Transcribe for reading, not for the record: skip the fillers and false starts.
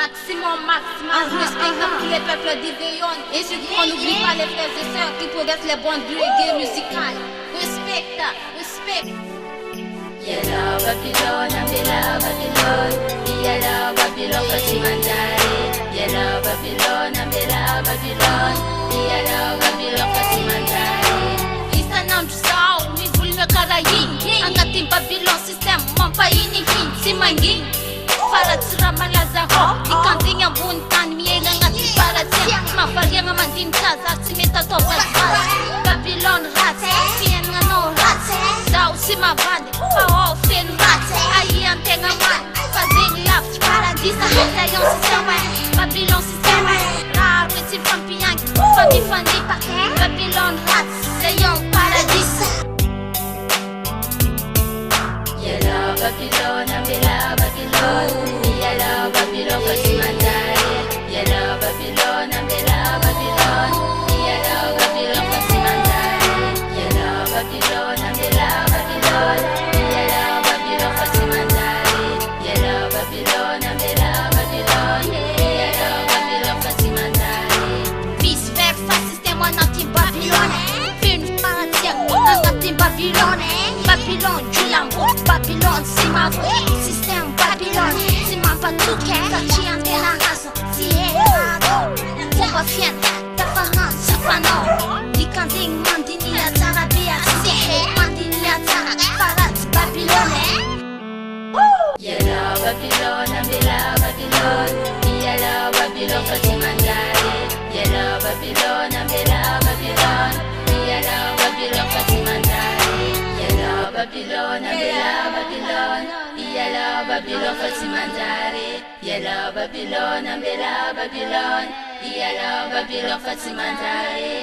maximum, respect comme tous les peuples d'Ivéon. Et surtout on n'oublie pas les frères et sœurs qui progressent les bandes du reggae musical. Respect. Yellow Babylon, Ambela Babylon, Yellow Babylon, Fatimandare, Yellow Babylon, Ambela Babylon, Yellow Babylon, Fatimandare. Isanam Sao, mi vulme karayin, angatim Babylon system, mampaini hin, simangin. Para tsirama lazaret, ikanding ang buntan, miega ngati para tiyan, mafaria nga mandin kaza, simeta to basbas. Babylon rats, sien nga no rats, daw si mabande, pa-offen rats, ayan tenga man, fazing laps, paradisa, tayon sistema, Babylon sistema, rarity fampiang, fami-fanipa, Babylon rats, tayon paradisa. Yellow Babylon, Ambela Babylon, Yellow Babylon, Fatimandare, Yellow Babylon, Ambela Babylon, Yellow Babylon, Fatimandare, Yellow Babylon, Ambela Babylon, Yellow Babylon, Fatimandare, Yellow Babylon, Ambela Babylon, Yellow Babylon, Fatimandare. Vice versa, sistema natin Babylon, film paratia, natin Babylon, Babylon, Julambo, Babylon, Simavo, system Babylon, Simapatuke, Kachian de la raso, Sierra, Tebafien, Tafahan, Safano, Dikanding, Mandinia, Tarabia, Sehe, Mandinia, Tara, Parat, Babylon, Yellow Babylon, Ambela Babylon, Yellow Babylon, Fatimandare, Yellow Babylon, Ambela Babylon, Yellow Babylon, Fatimandare, Yellow Babylon, Ambela Babylon, Yellow Babylon, Fatimandare, Yellow Babylon, Ambela Babylon, Yellow Babylon, Fatimandare.